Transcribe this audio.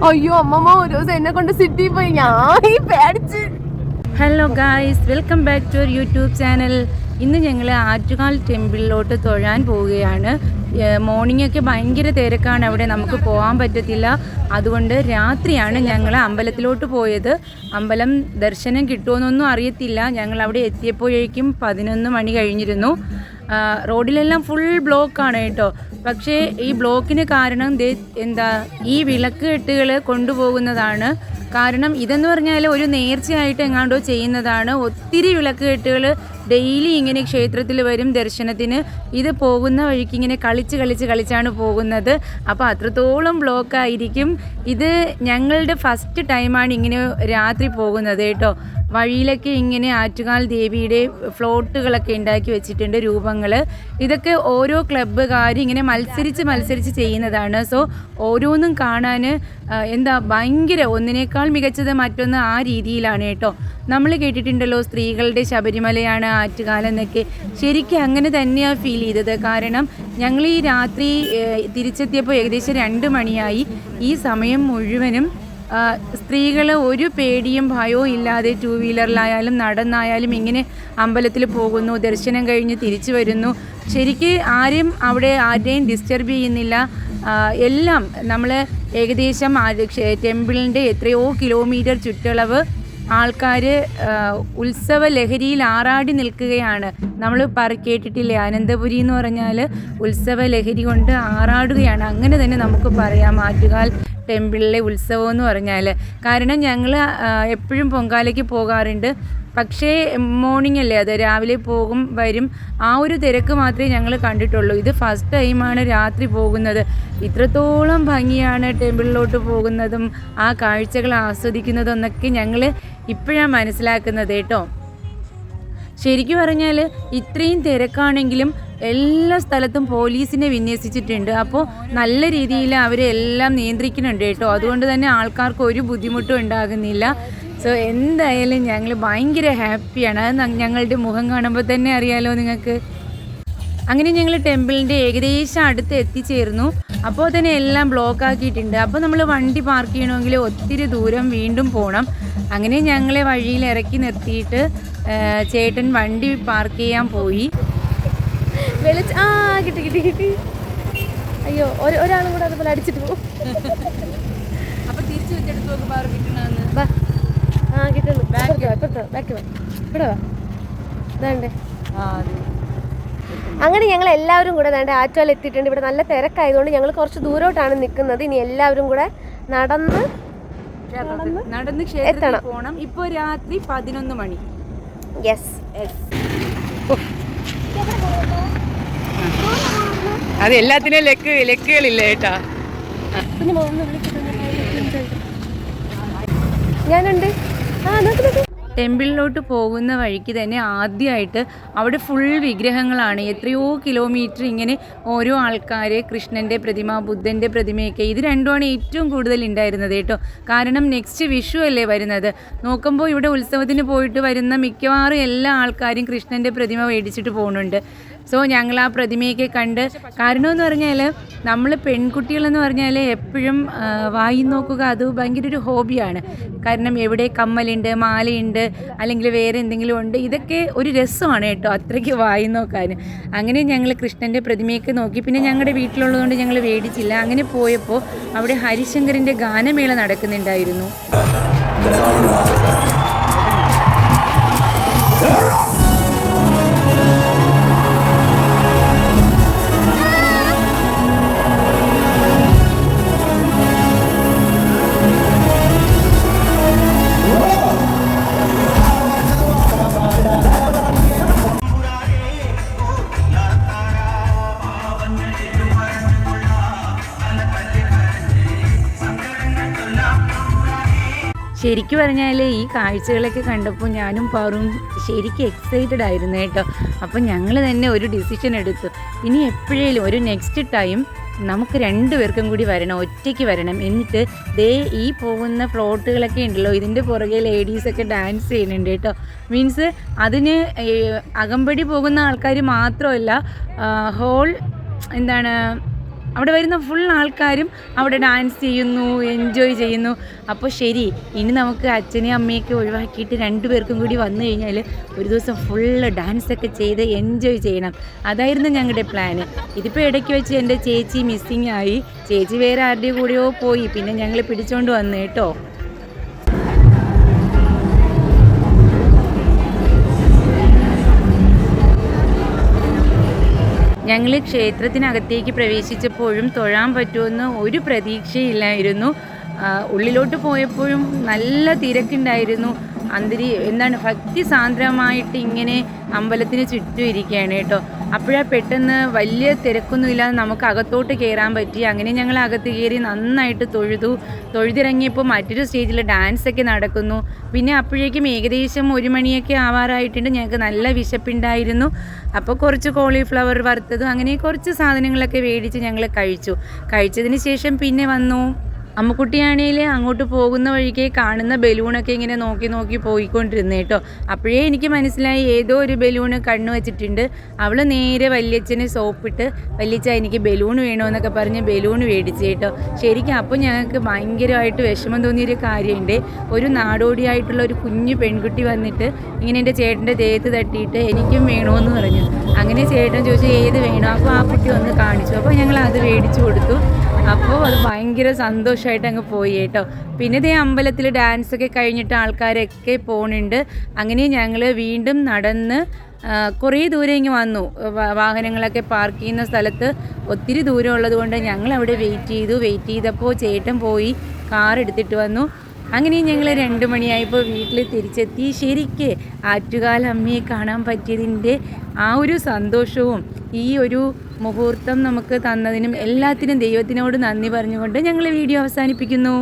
അയ്യോ അമ്മമ്മ ഒരു ദിവസം എന്നെ കൊണ്ട് സിറ്റി പോയി ഞാൻ പേടിച്ച്. Hello guys, welcome back to YouTube channel. ഇന്ന് ഞങ്ങൾ ആറ്റുകാൽ ടെമ്പിളിലോട്ട് തൊഴാൻ പോവുകയാണ്. മോർണിംഗ് ഒക്കെ ഭയങ്കര തിരക്കാണ്, അവിടെ നമുക്ക് പോകാൻ പറ്റത്തില്ല. അതുകൊണ്ട് രാത്രിയാണ് ഞങ്ങൾ അമ്പലത്തിലോട്ട് പോയത്. അമ്പലം ദർശനം കിട്ടുമെന്നൊന്നും അറിയത്തില്ല. ഞങ്ങൾ അവിടെ എത്തിയപ്പോഴേക്കും 11 മണി കഴിഞ്ഞിരുന്നു. റോഡിലെല്ലാം ഫുൾ ബ്ലോക്കാണ് കേട്ടോ. പക്ഷേ ഈ ബ്ലോക്കിന് കാരണം ഈ വിളക്ക് കെട്ടുകൾ കൊണ്ടുപോകുന്നതാണ്. കാരണം ഇതെന്ന് പറഞ്ഞാൽ ഒരു നേർച്ചയായിട്ട് എങ്ങാണ്ടോ ചെയ്യുന്നതാണ്. ഒത്തിരി വിളക്ക് കെട്ടുകൾ ഡെയിലി ഇങ്ങനെ ക്ഷേത്രത്തിൽ വരും ദർശനത്തിന്. ഇത് പോകുന്ന വഴിക്ക് ഇങ്ങനെ കളിച്ചാണ് പോകുന്നത്. അപ്പോൾ അത്രത്തോളം ബ്ലോക്കായിരിക്കും. ഇത് ഞങ്ങളുടെ ഫസ്റ്റ് ടൈമാണ് ഇങ്ങനെ രാത്രി പോകുന്നത് കേട്ടോ. വഴിയിലൊക്കെ ഇങ്ങനെ ആറ്റുകാൽ ദേവിയുടെ ഫ്ലോട്ടുകളൊക്കെ ഉണ്ടാക്കി വെച്ചിട്ടുണ്ട്, രൂപങ്ങൾ. ഇതൊക്കെ ഓരോ ക്ലബ്ബുകാർ ഇങ്ങനെ മത്സരിച്ച് ചെയ്യുന്നതാണ്. സോ ഓരോന്നും കാണാൻ ഭയങ്കര ഒന്നിനേക്കാൾ മികച്ചത് മറ്റൊന്ന് ആ രീതിയിലാണ് കേട്ടോ. നമ്മൾ കേട്ടിട്ടുണ്ടല്ലോ സ്ത്രീകളുടെ ശബരിമലയാണ് ആറ്റുകാലെന്നൊക്കെ. ശരിക്കും അങ്ങനെ തന്നെയാണ് ഫീൽ ചെയ്തത്. കാരണം ഞങ്ങൾ ഈ രാത്രി തിരിച്ചെത്തിയപ്പോൾ ഏകദേശം 2 മണിയായി. ഈ സമയം മുഴുവനും സ്ത്രീകൾ ഒരു പേടിയും ഭയവും ഇല്ലാതെ 2 വീലറിലായാലും നടന്നായാലും ഇങ്ങനെ അമ്പലത്തിൽ പോകുന്നു, ദർശനം കഴിഞ്ഞ് തിരിച്ചു വരുന്നു. ശരിക്ക് ആരെയും ഡിസ്റ്റർബ് ചെയ്യുന്നില്ല. എല്ലാം നമ്മൾ ഏകദേശം ടെമ്പിളിൻ്റെ എത്രയോ കിലോമീറ്റർ ചുറ്റളവ് ആൾക്കാർ ഉത്സവ ലഹരിയിൽ ആറാടി നിൽക്കുകയാണ്. നമ്മൾ കേട്ടിട്ടില്ലേ, അനന്തപുരി എന്ന് പറഞ്ഞാൽ ഉത്സവ ലഹരി കൊണ്ട് ആറാടുകയാണ്. അങ്ങനെ തന്നെ നമുക്ക് പറയാം ആറ്റുകാൽ ടെമ്പിളിലെ ഉത്സവം എന്ന് പറഞ്ഞാൽ. കാരണം ഞങ്ങൾ എപ്പോഴും പൊങ്കാലയ്ക്ക് പോകാറുണ്ട്. പക്ഷേ മോർണിംഗ് അല്ലേ, അത് രാവിലെ പോകും വരും. ആ ഒരു തിരക്ക് മാത്രമേ ഞങ്ങൾ കണ്ടിട്ടുള്ളൂ. ഇത് ഫസ്റ്റ് ടൈമാണ് രാത്രി പോകുന്നത്. ഇത്രത്തോളം ഭംഗിയാണ് ടെമ്പിളിലോട്ട് പോകുന്നതും ആ കാഴ്ചകൾ ആസ്വദിക്കുന്നതും എന്നൊക്കെ ഞങ്ങൾ ഇപ്പോഴാണ് മനസ്സിലാക്കുന്നത് കേട്ടോ. ശരിക്കും പറഞ്ഞാൽ ഇത്രയും തിരക്കാണെങ്കിലും എല്ലാ സ്ഥലത്തും പോലീസിനെ വിന്യസിച്ചിട്ടുണ്ട്. അപ്പോൾ നല്ല രീതിയിൽ അവരെല്ലാം നിയന്ത്രിക്കുന്നുണ്ട് കേട്ടോ. അതുകൊണ്ട് തന്നെ ആൾക്കാർക്ക് ഒരു ബുദ്ധിമുട്ടും ഉണ്ടാകുന്നില്ല. സോ എന്തായാലും ഞങ്ങൾ ഭയങ്കര ഹാപ്പിയാണ്. അത് ഞങ്ങളുടെ മുഖം കാണുമ്പോൾ തന്നെ അറിയാലോ നിങ്ങൾക്ക്. അങ്ങനെ ഞങ്ങൾ ടെമ്പിളിൻ്റെ ഏകദേശം അടുത്ത് എത്തിച്ചേർന്നു. അപ്പോൾ തന്നെ എല്ലാം ബ്ലോക്ക് ആക്കിയിട്ടുണ്ട്. അപ്പോൾ നമ്മൾ വണ്ടി പാർക്ക് ചെയ്യണമെങ്കിൽ ഒത്തിരി ദൂരം വീണ്ടും പോകണം. അങ്ങനെ ഞങ്ങളെ വഴിയിൽ ഇറക്കി നിർത്തിയിട്ട് ചേട്ടൻ വണ്ടി പാർക്ക് ചെയ്യാൻ പോയി. കിട്ടി. അയ്യോ ഒരാളും കൂടെ അതുപോലെ അടിച്ചിട്ട് പോകും. അപ്പോൾ തിരിച്ചു വെച്ചെടുത്ത് നോക്കുമ്പോൾ കിട്ടണമെന്ന് കിട്ടുന്നു. ബാക്ക് ഇവിടെ ഇതാണ്ടേ. അങ്ങനെ ഞങ്ങൾ എല്ലാവരും കൂടെ ആറ്റുകാൽ എത്തിയിട്ടുണ്ട്. ഇവിടെ നല്ല തിരക്കായതുകൊണ്ട് ഞങ്ങൾ കുറച്ച് ദൂരോട്ടാണ് നിൽക്കുന്നത്. ഇനി എല്ലാവരും കൂടെ നടന്ന് ക്ഷേത്രത്തിൽ പോകണം. ഇപ്പോൾ രാത്രി 11 മണി. യെസ്. അത് എല്ലാത്തിനും ലക്കുകളില്ല കേട്ടാ. ഞാനുണ്ട്. ടെമ്പിളിലോട്ട് പോകുന്ന വഴിക്ക് തന്നെ ആദ്യമായിട്ട് അവിടെ ഫുൾ വിഗ്രഹങ്ങളാണ്. എത്രയോ കിലോമീറ്റർ ഇങ്ങനെ ഓരോ ആൾക്കാർ, കൃഷ്ണൻ്റെ പ്രതിമ, ബുദ്ധൻ്റെ പ്രതിമയൊക്കെ. ഇത് രണ്ടുമാണ് ഏറ്റവും കൂടുതൽ ഉണ്ടായിരുന്നത് കേട്ടോ. കാരണം നെക്സ്റ്റ് വിഷു അല്ലേ വരുന്നത്. നോക്കുമ്പോൾ ഇവിടെ ഉത്സവത്തിന് പോയിട്ട് വരുന്ന മിക്കവാറും എല്ലാ ആൾക്കാരും കൃഷ്ണൻ്റെ പ്രതിമ മേടിച്ചിട്ട് പോകുന്നുണ്ട്. സോ ഞങ്ങൾ ആ പ്രതിമയൊക്കെ കണ്ട്. കാരണമെന്ന് പറഞ്ഞാൽ നമ്മൾ പെൺകുട്ടികളെന്ന് പറഞ്ഞാൽ എപ്പോഴും വായി നോക്കുക അത് ഭയങ്കര ഒരു ഹോബിയാണ്. കാരണം എവിടെ കമ്മലുണ്ട്, മാലയുണ്ട്, അല്ലെങ്കിൽ വേറെ എന്തെങ്കിലും ഉണ്ട്, ഇതൊക്കെ ഒരു രസമാണ് കേട്ടോ അത്രയ്ക്ക് വായി നോക്കാൻ. അങ്ങനെ ഞങ്ങൾ കൃഷ്ണൻ്റെ പ്രതിമയൊക്കെ നോക്കി. പിന്നെ ഞങ്ങളുടെ വീട്ടിലുള്ളതുകൊണ്ട് ഞങ്ങൾ മേടിച്ചില്ല. അങ്ങനെ പോയപ്പോൾ അവിടെ ഹരിശങ്കറിൻ്റെ ഗാനമേള നടക്കുന്നുണ്ടായിരുന്നു. ശരിക്കും പറഞ്ഞാൽ ഈ കാഴ്ചകളൊക്കെ കണ്ടപ്പോൾ ഞാനും പാറും ശരിക്കും എക്സൈറ്റഡ് ആയിരുന്നു കേട്ടോ. അപ്പോൾ ഞങ്ങൾ തന്നെ ഒരു ഡിസിഷൻ എടുത്തു. ഇനി എപ്പോഴേലും ഒരു നെക്സ്റ്റ് ടൈം നമുക്ക് 2 പേർക്കും കൂടി വരണം, ഒറ്റയ്ക്ക് വരണം. എന്നിട്ട് ഈ പോകുന്ന ഫ്ലോട്ടുകളൊക്കെ ഉണ്ടല്ലോ, ഇതിൻ്റെ പുറകെ ലേഡീസൊക്കെ ഡാൻസ് ചെയ്യുന്നുണ്ട് കേട്ടോ. മീൻസ് അതിന് അകമ്പടി പോകുന്ന ആൾക്കാർ മാത്രമല്ല, ഹോൾ അവിടെ വരുന്ന ഫുൾ ആൾക്കാരും അവിടെ ഡാൻസ് ചെയ്യുന്നു, എൻജോയ് ചെയ്യുന്നു. അപ്പോൾ ശരി, ഇനി നമുക്ക് അച്ഛനെയും അമ്മയൊക്കെ ഒഴിവാക്കിയിട്ട് 2 പേർക്കും കൂടി വന്നു കഴിഞ്ഞാൽ ഒരു ദിവസം ഫുള്ള് ഡാൻസൊക്കെ ചെയ്ത് എൻജോയ് ചെയ്യണം. അതായിരുന്നു ഞങ്ങളുടെ പ്ലാന്. ഇതിപ്പോൾ ഇടയ്ക്ക് വെച്ച് എൻ്റെ ചേച്ചി മിസ്സിങ് ആയി. ചേച്ചി വേറെ ആരുടെ കൂടെയോ പോയി. പിന്നെ ഞങ്ങൾ പിടിച്ചുകൊണ്ട് വന്നു കേട്ടോ. ഞങ്ങൾ ക്ഷേത്രത്തിനകത്തേക്ക് പ്രവേശിച്ചപ്പോഴും തൊഴാൻ പറ്റുമെന്ന് ഒരു പ്രതീക്ഷയില്ലായിരുന്നു. ഉള്ളിലോട്ട് പോയപ്പോഴും നല്ല തിരക്കുണ്ടായിരുന്നു. എന്താണ് ഭക്തി സാന്ദ്രമായിട്ട് ഇങ്ങനെ അമ്പലത്തിന് ചുറ്റും ഇരിക്കുകയാണ് കേട്ടോ. അപ്പോഴാണ് പെട്ടെന്ന് വലിയ തിരക്കൊന്നുമില്ലാതെ നമുക്ക് അകത്തോട്ട് കയറാൻ പറ്റി. അങ്ങനെ ഞങ്ങൾ അകത്ത് കയറി നന്നായിട്ട് തൊഴുതിറങ്ങിയപ്പോൾ മറ്റൊരു സ്റ്റേജിൽ ഡാൻസൊക്കെ നടക്കുന്നു. പിന്നെ അപ്പോഴേക്കും ഏകദേശം 1 മണിയൊക്കെ ആവാറായിട്ടുണ്ട്. ഞങ്ങൾക്ക് നല്ല വിശപ്പുണ്ടായിരുന്നു. അപ്പോൾ കുറച്ച് കോളിഫ്ലവർ വറുത്തതും അങ്ങനെ കുറച്ച് സാധനങ്ങളൊക്കെ മേടിച്ച് ഞങ്ങൾ കഴിച്ചതിന് ശേഷം പിന്നെ വന്നു അമ്മുക്കുട്ടിയാണെങ്കിൽ അങ്ങോട്ട് പോകുന്ന വഴിക്ക് കാണുന്ന ബലൂണൊക്കെ ഇങ്ങനെ നോക്കി പോയിക്കൊണ്ടിരുന്നു കേട്ടോ. അപ്പോഴേ എനിക്ക് മനസ്സിലായി ഏതോ ഒരു ബലൂണ് കണ്ണു വെച്ചിട്ടുണ്ട്. അവൾ നേരെ വല്യച്ഛനെ സോപ്പിട്ട്, വല്യച്ഛ എനിക്ക് ബലൂൺ വേണമെന്നൊക്കെ പറഞ്ഞ് ബലൂൺ മേടിച്ചു കേട്ടോ. ശരിക്കും അപ്പോൾ ഞങ്ങൾക്ക് ഭയങ്കരമായിട്ട് വിഷമം തോന്നിയൊരു കാര്യമുണ്ട്. ഒരു നാടോടിയായിട്ടുള്ള ഒരു കുഞ്ഞു പെൺകുട്ടി വന്നിട്ട് ഇങ്ങനെ എൻ്റെ ചേട്ടൻ്റെ ദേഹത്ത് തട്ടിയിട്ട് എനിക്കും വേണമെന്ന് പറഞ്ഞു. അങ്ങനെ ചേട്ടൻ ചോദിച്ചു ഏത് വേണോ, അപ്പോൾ ആ കുട്ടി വന്ന് കാണിച്ചു. അപ്പോൾ ഞങ്ങൾ അത് മേടിച്ചു കൊടുത്തു. അപ്പോൾ അത് ഭയങ്കര സന്തോഷമായിട്ട് അങ്ങ് പോയി കേട്ടോ. പിന്നെ ഇതേ അമ്പലത്തിൽ ഡാൻസൊക്കെ കഴിഞ്ഞിട്ട് ആൾക്കാരൊക്കെ പോകുന്നുണ്ട്. അങ്ങനെ ഞങ്ങൾ വീണ്ടും നടന്ന് കുറേ ദൂരം ഇങ്ങ് വന്നു. വാഹനങ്ങളൊക്കെ പാർക്ക് ചെയ്യുന്ന സ്ഥലത്ത് ഒത്തിരി ദൂരം ഉള്ളത് കൊണ്ട് ഞങ്ങൾ അവിടെ വെയിറ്റ് ചെയ്തപ്പോൾ ചേട്ടൻ പോയി കാർ എടുത്തിട്ട് വന്നു. അങ്ങനെ ഞങ്ങൾ 2 മണിയായപ്പോൾ വീട്ടിൽ തിരിച്ചെത്തി. ശരിക്ക് ആറ്റുകാൽ അമ്മയെ കാണാൻ പറ്റിയതിൻ്റെ ആ ഒരു സന്തോഷവും ഈ ഒരു മുഹൂർത്തം നമുക്ക് തന്നതിനും എല്ലാത്തിനും ദൈവത്തിനോട് നന്ദി പറഞ്ഞുകൊണ്ട് ഞങ്ങൾ വീഡിയോ അവസാനിപ്പിക്കുന്നു.